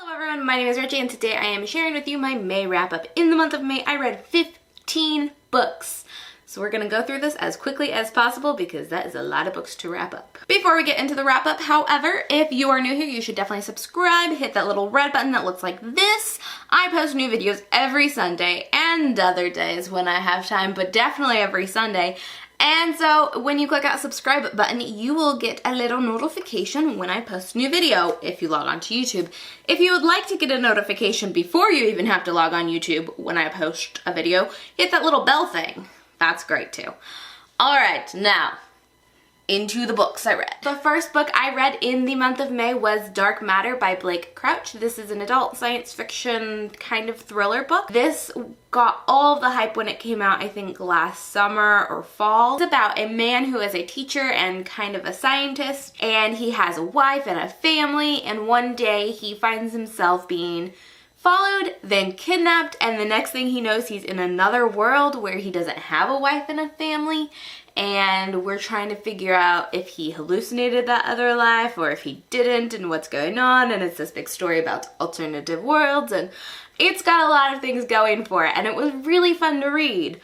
Hello everyone, my name is Reggie and today I am sharing with you my May wrap up. In the month of May, I read 15 books. So we're gonna go through this as quickly as possible because that is a lot of books to wrap up. Before we get into the wrap up, however, if you are new here, you should definitely subscribe, hit that little red button that looks like this. I post new videos every Sunday and other days when I have time, but definitely every Sunday. And so when you click that subscribe button, you will get a little notification when I post a new video if you log on to YouTube. If you would like to get a notification before you even have to log on YouTube when I post a video, hit that little bell thing. That's great too. All right, now into the books I read. The first book I read in the month of May was Dark Matter by Blake Crouch. This is an adult science fiction kind of thriller book. This got all of the hype when it came out, I think last summer or fall. It's about a man who is a teacher and kind of a scientist, and he has a wife and a family, and one day he finds himself being followed, then kidnapped, and the next thing he knows he's in another world where he doesn't have a wife and a family, and we're trying to figure out if he hallucinated that other life or if he didn't and what's going on, and it's this big story about alternative worlds, and it's got a lot of things going for it, and it was really fun to read.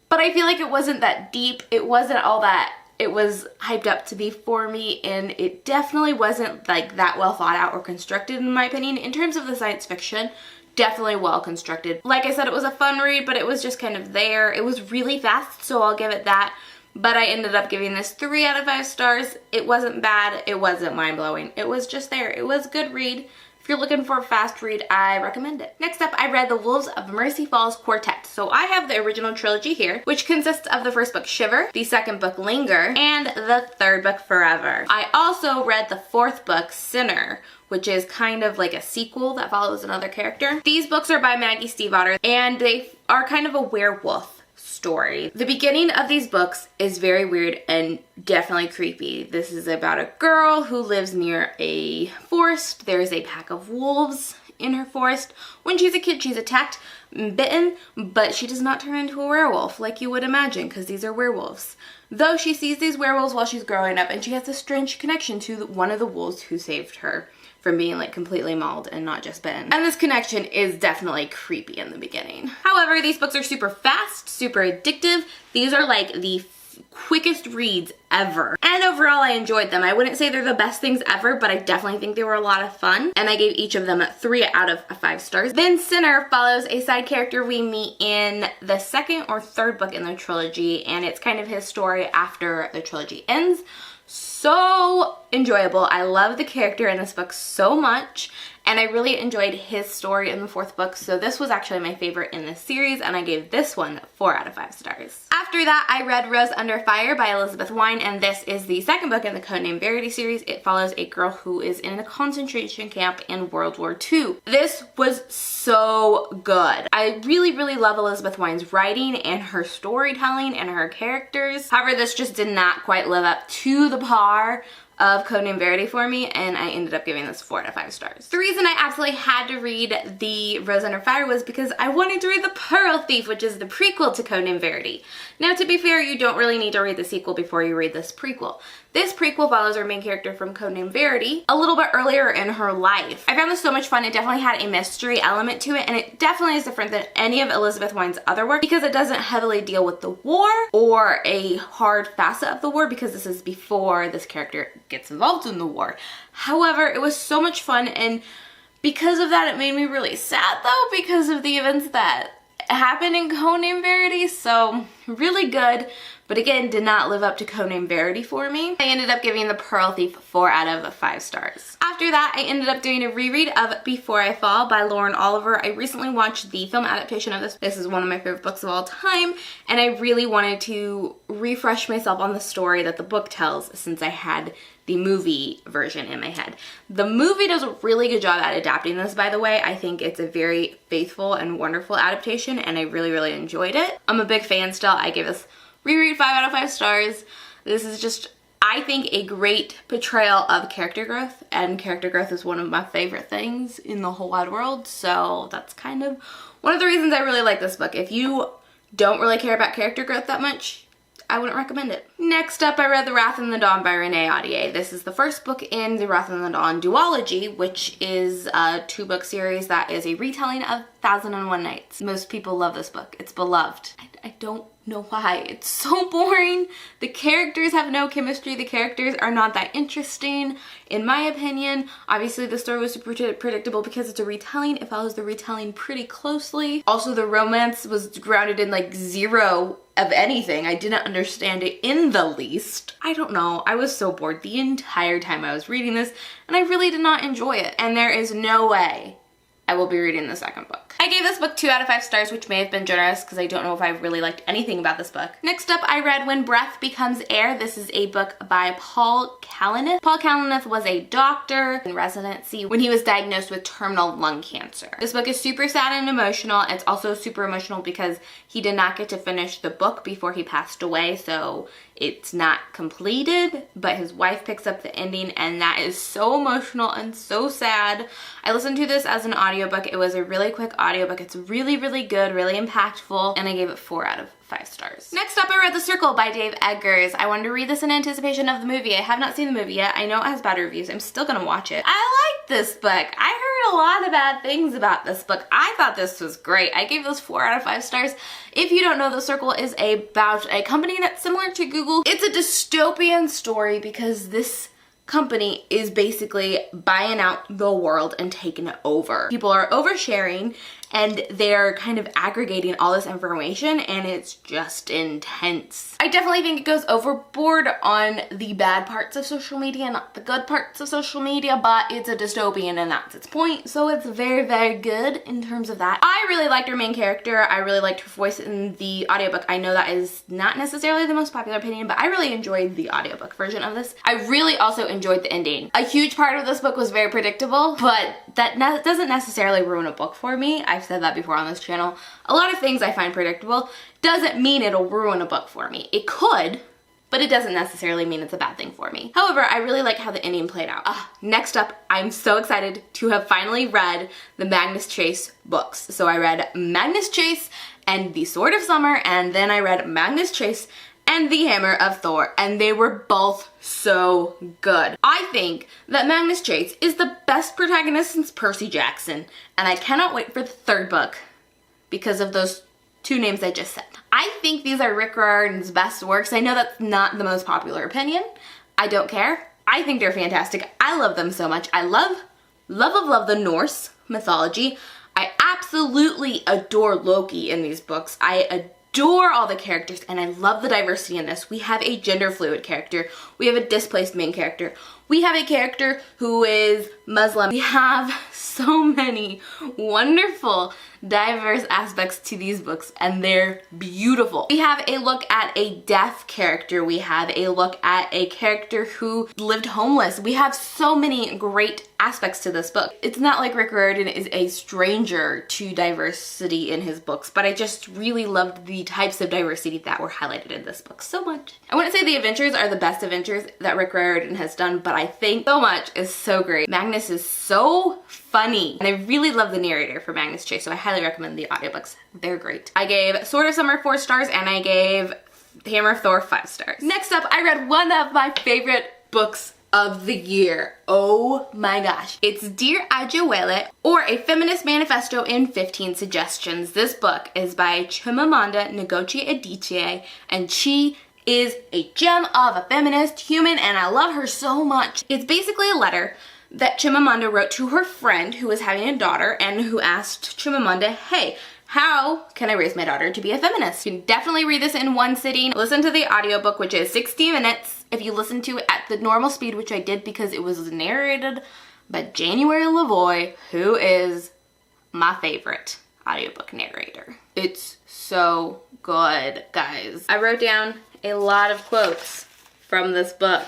But I feel like it wasn't that deep, it wasn't all that it was hyped up to be for me, and it definitely wasn't like that well thought out or constructed in my opinion. In terms of the science fiction, definitely well constructed. Like I said, it was a fun read, but it was just kind of there. It was really fast, so I'll give it that. But I ended up giving this 3 out of 5 stars. It wasn't bad, it wasn't mind-blowing. It was just there. It was a good read. If you're looking for a fast read, I recommend it. Next up, I read The Wolves of Mercy Falls Quartet. So I have the original trilogy here, which consists of the first book, Shiver, the second book, Linger, and the third book, Forever. I also read the fourth book, Sinner, which is kind of like a sequel that follows another character. These books are by MAGGIE Stiefvater, and they are kind of a werewolf story. The beginning of these books is very weird and definitely creepy. This is about a girl who lives near a forest. There's a pack of wolves in her forest. When she's a kid, she's attacked, bitten, but she does not turn into a werewolf like you would imagine, because these are werewolves. Though she sees these werewolves while she's growing up, and she has a strange connection to one of the wolves who saved her from being like completely mauled and not just bitten. And this connection is definitely creepy in the beginning. However, these books are super fast, super addictive. These are like the quickest reads ever. And overall, I enjoyed them. I wouldn't say they're the best things ever, but I definitely think they were a lot of fun. And I gave each of them 3 out of 5 stars. Then Sinner follows a side character we meet in the second or third book in the trilogy, and it's kind of his story after the trilogy ends. So enjoyable. I love the character in this book so much, and I really enjoyed his story in the fourth book, so this was actually my favorite in this series, and I gave this one 4 out of 5 stars. After that, I read Rose Under Fire by Elizabeth Wein, and this is the second book in the Codename Verity series. It follows a girl who is in a concentration camp in World War II. This was so good. I really, really love Elizabeth Wein's writing and her storytelling and her characters. However, this just did not quite live up to the par of Codename Verity for me, and I ended up giving this 4 out of 5 stars. The reason I absolutely had to read the Rose Under Fire was because I wanted to read The Pearl Thief, which is the prequel to Codename Verity. Now, to be fair, you don't really need to read the sequel before you read this prequel. This prequel follows our main character from Codename Verity a little bit earlier in her life. I found this so much fun. It definitely had a mystery element to it, and it definitely is different than any of Elizabeth Wein's other work because it doesn't heavily deal with the war or a hard facet of the war, because this is before this character gets involved in the war. However, it was so much fun, and because of that, it made me really sad though, because of the events that happened in Codename Verity. So really good, but again, did not live up to Codename Verity for me. I ended up giving The Pearl Thief 4 out of 5 stars. After that, I ended up doing a reread of Before I Fall by Lauren Oliver. I recently watched the film adaptation of this. This is one of my favorite books of all time, and I really wanted to refresh myself on the story that the book tells since I had the movie version in my head. The movie does a really good job at adapting this, by the way. I think it's a very faithful and wonderful adaptation, and I really, really enjoyed it. I'm a big fan still. I gave this reread 5 out of 5 stars. This is just, I think, a great portrayal of character growth, and character growth is one of my favorite things in the whole wide world, so that's kind of one of the reasons I really like this book. If you don't really care about character growth that much, I wouldn't recommend it. Next up, I read The Wrath and the Dawn by Renee Ahdieh. This is the first book in the Wrath and the Dawn duology, which is a 2-book series that is a retelling of 1001 Nights. Most people love this book. It's beloved. I don't know why. It's so boring. The characters have no chemistry. The characters are not that interesting, in my opinion. Obviously, the story was super predictable because it's a retelling. It follows the retelling pretty closely. Also, the romance was grounded in like zero of anything. I didn't understand it in the least. I don't know. I was so bored the entire time I was reading this, and I really did not enjoy it. And there is no way I will be reading the second book. I gave this book 2 out of 5 stars, which may have been generous because I don't know if I really liked anything about this book. Next up, I read When Breath Becomes Air. This is a book by Paul Kalanick. Paul Kalanick was a doctor in residency when he was diagnosed with terminal lung cancer. This book is super sad and emotional. It's also super emotional because he did not get to finish the book before he passed away, so it's not completed, but his wife picks up the ending, and that is so emotional and so sad. I listened to this as an audiobook. It was a really quick audiobook. It's really, really good, really impactful, and I gave it 4 out of 5 stars. Next up, I read The Circle by Dave Eggers. I wanted to read this in anticipation of the movie. I have not seen the movie yet. I know it has bad reviews. I'm still gonna watch it. I like this book. I heard a lot of bad things about this book. I thought this was great. I gave this 4 out of 5 stars. If you don't know, The Circle is about a company that's similar to Google. It's a dystopian story because this company is basically buying out the world and taking it over. People are oversharing and they're kind of aggregating all this information, and it's just intense. I definitely think it goes overboard on the bad parts of social media, not the good parts of social media, but it's a dystopian and that's its point, so it's very, very good in terms of that. I really liked her main character. I really liked her voice in the audiobook. I know that is not necessarily the most popular opinion, but I really enjoyed the audiobook version of this. I really also enjoyed the ending. A huge part of this book was very predictable, but that doesn't necessarily ruin a book for me. I've said that before on this channel. A lot of things I find predictable doesn't mean it'll ruin a book for me. It could, but it doesn't necessarily mean it's a bad thing for me. However, I really like how the ending played out. Next up, I'm so excited to have finally read the Magnus Chase books. So I read Magnus Chase and The Sword of Summer, and then I read Magnus Chase and The Hammer of Thor, and they were both so good. I think that Magnus Chase is the best protagonist since Percy Jackson, and I cannot wait for the 3rd book because of those 2 names I just said. I think these are Rick Riordan's best works. I know that's not the most popular opinion. I don't care. I think they're fantastic. I love them so much. I love the Norse mythology. I absolutely adore Loki in these books. I adore all the characters, and I love the diversity in this. We have a gender fluid character. We have a displaced main character. We have a character who is Muslim. We have so many wonderful, diverse aspects to these books, and they're beautiful. We have a look at a deaf character. We have a look at a character who lived homeless. We have so many great aspects to this book. It's not like Rick Riordan is a stranger to diversity in his books, but I just really loved the types of diversity that were highlighted in this book so much. I wouldn't say the adventures are the best adventures that Rick Riordan has done, but I think so much is so great. Magnus is so funny, and I really love the narrator for Magnus Chase, so I highly recommend the audiobooks. They're great. I gave Sword of Summer 4 stars, and I gave Hammer of Thor 5 stars. Next up, I read one of my favorite books of the year. Oh my gosh. It's Dear Adichie, or A Feminist Manifesto in 15 Suggestions. This book is by Chimamanda Ngozi Adichie, and she is a gem of a feminist human, and I love her so much. It's basically a letter that Chimamanda wrote to her friend who was having a daughter and who asked Chimamanda, hey, how can I raise my daughter to be a feminist? You can definitely read this in one sitting. Listen to the audiobook, which is 60 minutes. If you listen to it at the normal speed, which I did because it was narrated by January Lavoie, who is my favorite audiobook narrator. It's so good, guys. I wrote down a lot of quotes from this book,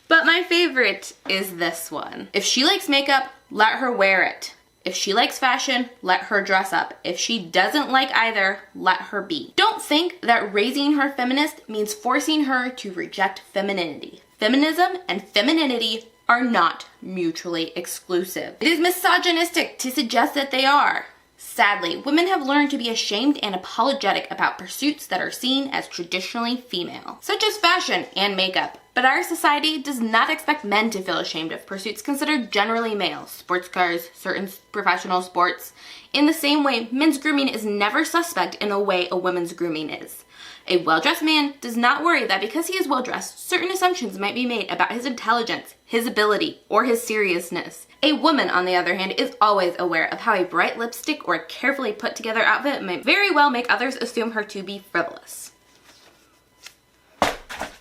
but my favorite is this one. If she likes makeup, let her wear it. If she likes fashion, let her dress up. If she doesn't like either, let her be. Don't think that raising her feminist means forcing her to reject femininity. Feminism and femininity are not mutually exclusive. It is misogynistic to suggest that they are. Sadly, women have learned to be ashamed and apologetic about pursuits that are seen as traditionally female, such as fashion and makeup. But our society does not expect men to feel ashamed of pursuits considered generally male, sports cars, certain professional sports. In the same way, men's grooming is never suspect in the way a woman's grooming is. A well-dressed man does not worry that because he is well-dressed, certain assumptions might be made about his intelligence, his ability, or his seriousness. A woman, on the other hand, is always aware of how a bright lipstick or a carefully put together outfit might very well make others assume her to be frivolous.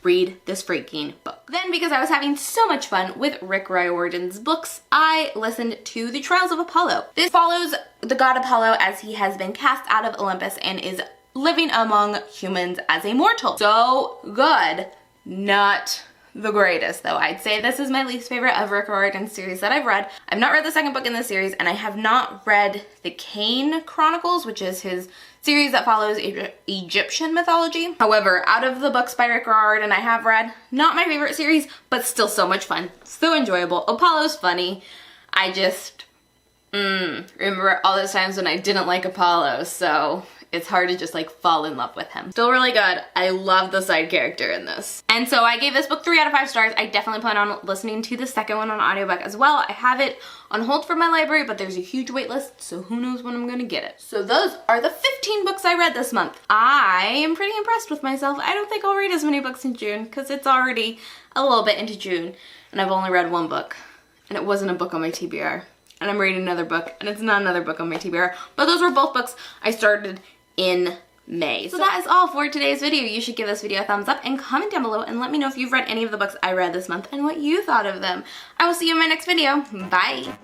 Read this freaking book. Then, because I was having so much fun with Rick Riordan's books, I listened to The Trials of Apollo. This follows the god Apollo as he has been cast out of Olympus and is living among humans as a mortal. So good. Not the greatest, though. I'd say this is my least favorite of Rick Riordan's series that I've read. I've not read the second book in the series, and I have not read the Kane Chronicles, which is his series that follows Egyptian mythology. However, out of the books by Rick Riordan I have read, not my favorite series, but still so much fun. So enjoyable. Apollo's funny. I just remember all those times when I didn't like Apollo, so it's hard to just like fall in love with him. Still really good. I love the side character in this. And so I gave this book 3 out of 5 stars. I definitely plan on listening to the second one on audiobook as well. I have it on hold for my library, but there's a huge wait list, so who knows when I'm gonna get it. So those are the 15 books I read this month. I am pretty impressed with myself. I don't think I'll read as many books in June because it's already a little bit into June and I've only read 1 book and it wasn't a book on my TBR. And I'm reading another book and it's not another book on my TBR, but those were both books I started in May. So that is all for today's video. You should give this video a thumbs up and comment down below and let me know if you've read any of the books I read this month and what you thought of them. I will see you in my next video. Bye!